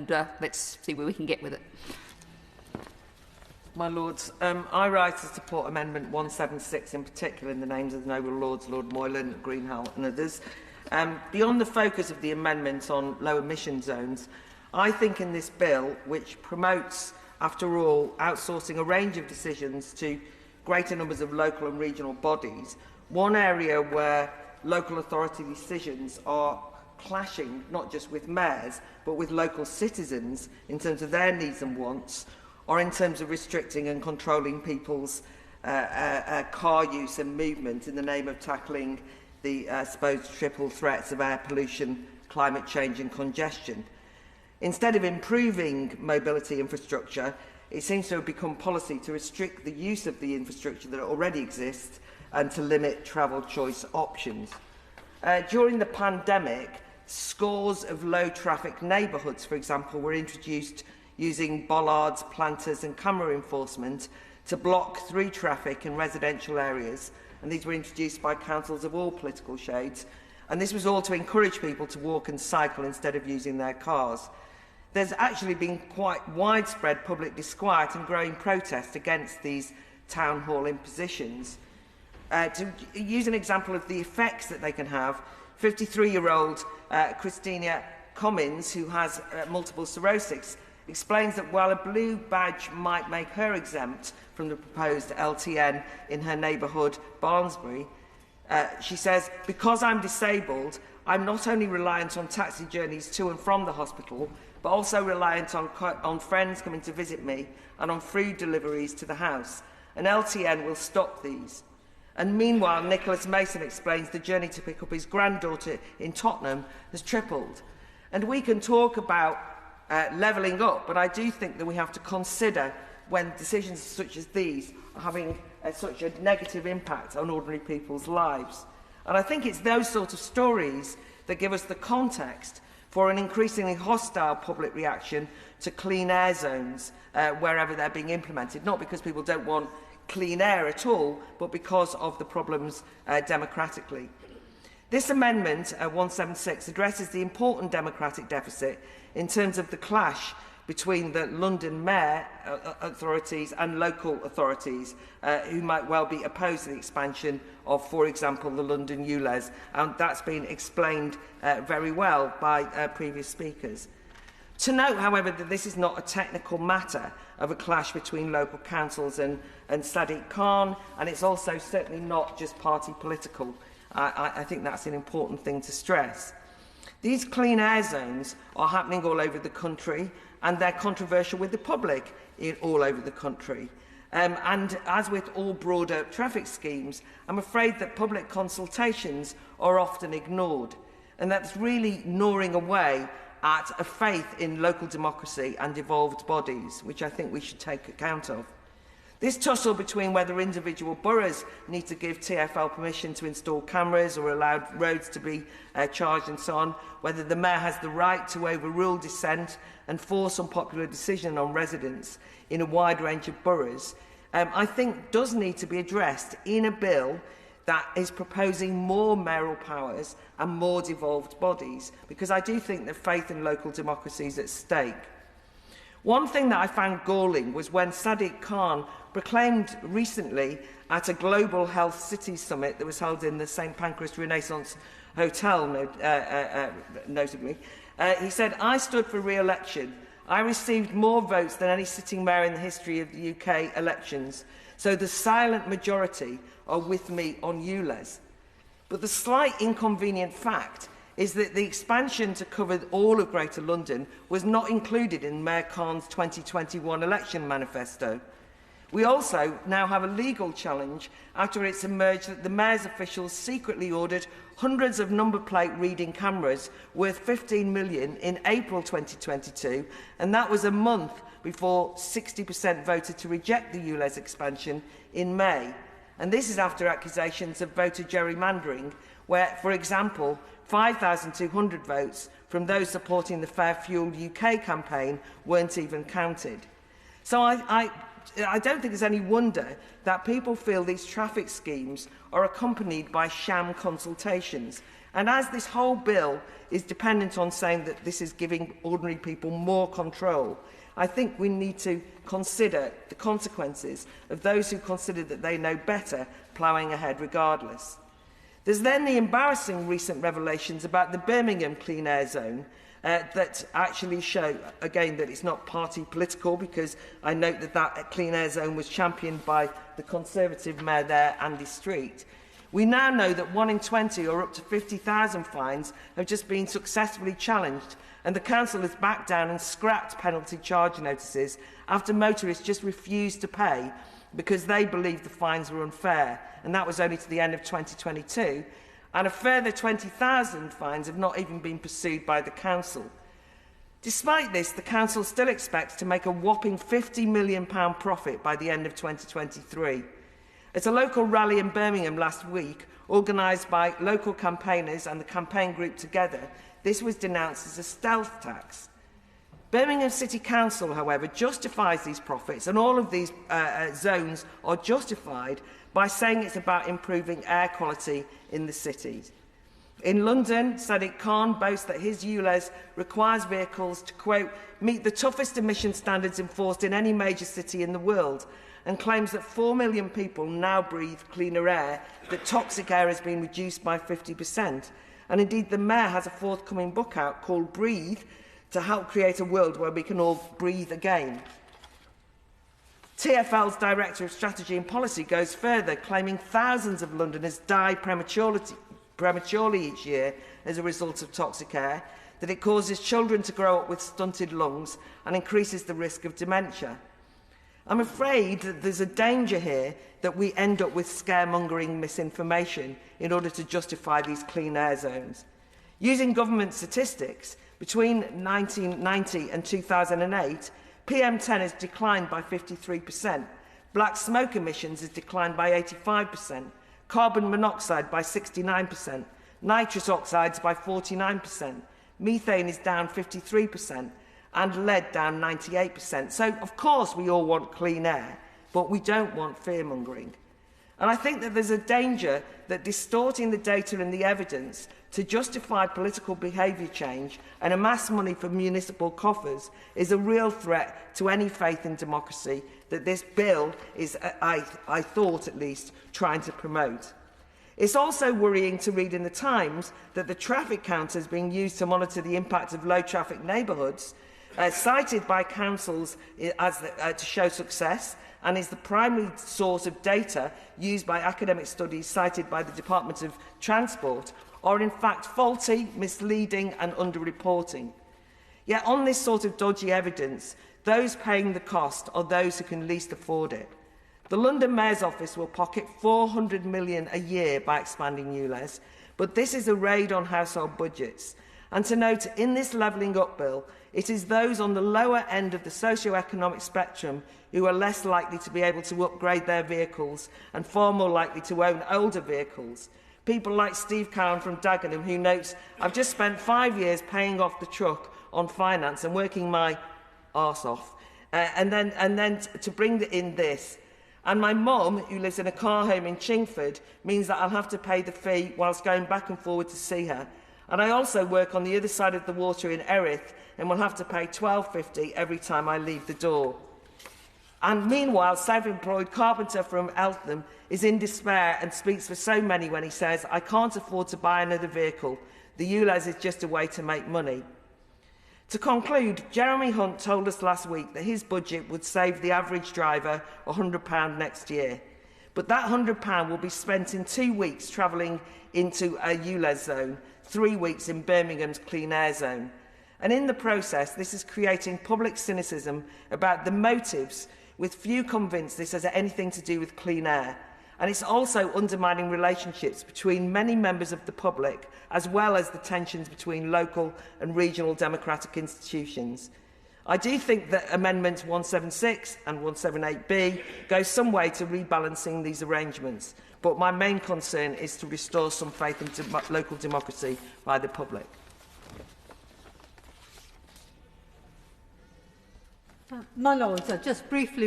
let's see where we can get with it. My Lords, I rise to support Amendment 176, in particular in the names of the noble Lords, Lord Moylan, Greenhalgh and others. Beyond the focus of the amendment on low emission zones, I think in this bill, which promotes, after all, outsourcing a range of decisions to greater numbers of local and regional bodies, one area where local authority decisions are clashing not just with mayors but with local citizens in terms of their needs and wants, or in terms of restricting and controlling people's car use and movement in the name of tackling the supposed triple threats of air pollution, climate change and congestion. Instead of improving mobility infrastructure, it seems to have become policy to restrict the use of the infrastructure that already exists and to limit travel choice options. During the pandemic, scores of low-traffic neighbourhoods, for example, were introduced using bollards, planters and camera enforcement to block through traffic in residential areas, and these were introduced by councils of all political shades, and this was all to encourage people to walk and cycle instead of using their cars. There's actually been quite widespread public disquiet and growing protest against these town hall impositions. To use an example of the effects that they can have, 53-year-old Christina Cummins, who has multiple sclerosis, explains that while a blue badge might make her exempt from the proposed LTN in her neighbourhood, Barnsbury, she says, because I'm disabled, I'm not only reliant on taxi journeys to and from the hospital, but also reliant on friends coming to visit me and on food deliveries to the house. An LTN will stop these. And meanwhile, Nicholas Mason explains the journey to pick up his granddaughter in Tottenham has tripled. And we can talk about levelling up, but I do think that we have to consider when decisions such as these are having such a negative impact on ordinary people's lives. And I think it's those sort of stories that give us the context for an increasingly hostile public reaction to clean air zones wherever they're being implemented, not because people don't want clean air at all, but because of the problems democratically. This amendment, 176, addresses the important democratic deficit in terms of the clash between the London Mayor authorities and local authorities who might well be opposed to the expansion of, for example, the London ULEZ, and that's been explained very well by previous speakers. To note, however, that this is not a technical matter of a clash between local councils and Sadiq Khan, and it's also certainly not just party political. I think that's an important thing to stress. These clean air zones are happening all over the country, and they're controversial with the public all over the country. And as with all broader traffic schemes, I'm afraid that public consultations are often ignored, and that's really gnawing away at a faith in local democracy and devolved bodies, which I think we should take account of. This tussle between whether individual boroughs need to give TfL permission to install cameras or allow roads to be charged and so on, whether the Mayor has the right to overrule dissent and force unpopular decision on residents in a wide range of boroughs, I think does need to be addressed in a bill that is proposing more mayoral powers and more devolved bodies, because I do think that faith in local democracy is at stake. One thing that I found galling was when Sadiq Khan proclaimed recently at a Global Health Cities Summit that was held in the St Pancras Renaissance Hotel, notably, he said, "I stood for re-election. I received more votes than any sitting mayor in the history of the UK elections, so the silent majority are with me on ULEZ." But the slight inconvenient fact is that the expansion to cover all of Greater London was not included in Mayor Khan's 2021 election manifesto. We also now have a legal challenge after it's emerged that the Mayor's officials secretly ordered hundreds of number plate reading cameras worth 15 million in April 2022, and that was a month before 60% voted to reject the ULEZ expansion in May. And this is after accusations of voter gerrymandering, where, for example, 5,200 votes from those supporting the Fair Fuel UK campaign weren't even counted. So I don't think there's any wonder that people feel these traffic schemes are accompanied by sham consultations And as this whole bill is dependent on saying that this is giving ordinary people more control, I think we need to consider the consequences of those who consider that they know better ploughing ahead regardless. There's then the embarrassing recent revelations about the Birmingham Clean Air Zone that actually show, again, that it's not party political, because I note that that Clean Air Zone was championed by the Conservative Mayor there, Andy Street. We now know that 1 in 20 or up to 50,000 fines have just been successfully challenged, and the council has backed down and scrapped penalty charge notices after motorists just refused to pay because they believed the fines were unfair, and that was only to the end of 2022, and a further 20,000 fines have not even been pursued by the council. Despite this, the council still expects to make a whopping £50 million profit by the end of 2023. At a local rally in Birmingham last week, organised by local campaigners and the campaign group Together, this was denounced as a stealth tax. Birmingham City Council, however, justifies these profits, and all of these zones are justified by saying it's about improving air quality in the cities. In London, Sadiq Khan boasts that his ULEZ requires vehicles to, quote, meet the toughest emission standards enforced in any major city in the world, and claims that 4 million people now breathe cleaner air, that toxic air has been reduced by 50%. And indeed, the Mayor has a forthcoming book out called Breathe, to help create a world where we can all breathe again. TfL's Director of Strategy and Policy goes further, claiming thousands of Londoners die prematurely each year as a result of toxic air, that it causes children to grow up with stunted lungs and increases the risk of dementia. I'm afraid that there's a danger here that we end up with scaremongering misinformation in order to justify these clean air zones. Using government statistics, between 1990 and 2008, PM10 has declined by 53%, black smoke emissions has declined by 85%, carbon monoxide by 69%, nitrous oxides by 49%, methane is down 53%, and lead down 98%. So, of course, we all want clean air, but we don't want fear-mongering. And I think that there's a danger that distorting the data and the evidence to justify political behaviour change and amass money for municipal coffers is a real threat to any faith in democracy that this bill is, I thought at least, trying to promote. It's also worrying to read in the Times that the traffic counter is being used to monitor the impact of low-traffic neighbourhoods, cited by councils to show success, and is the primary source of data used by academic studies cited by the Department of Transport, are in fact faulty, misleading and under-reporting. Yet on this sort of dodgy evidence, those paying the cost are those who can least afford it. The London Mayor's Office will pocket £400 million a year by expanding ULEZ, but this is a raid on household budgets. And to note, in this levelling up bill, it is those on the lower end of the socio-economic spectrum who are less likely to be able to upgrade their vehicles and far more likely to own older vehicles. People like Steve Cowan from Dagenham, who notes, I've just spent 5 years paying off the truck on finance and working my arse off, and then to bring in this. And my mum, who lives in a car home in Chingford, means that I'll have to pay the fee whilst going back and forward to see her. And I also work on the other side of the water in Erith and will have to pay £12.50 every time I leave the door. And meanwhile, self-employed carpenter from Eltham is in despair and speaks for so many when he says, I can't afford to buy another vehicle. The ULEZ is just a way to make money. To conclude, Jeremy Hunt told us last week that his budget would save the average driver £100 next year. But that £100 will be spent in 2 weeks travelling into a ULEZ zone, 3 weeks in Birmingham's clean air zone. And in the process, this is creating public cynicism about the motives, with few convinced this has anything to do with clean air. And it's also undermining relationships between many members of the public, as well as the tensions between local and regional democratic institutions. I do think that Amendments 176 and 178B go some way to rebalancing these arrangements, but my main concern is to restore some faith in local democracy by the public. My Lords, just briefly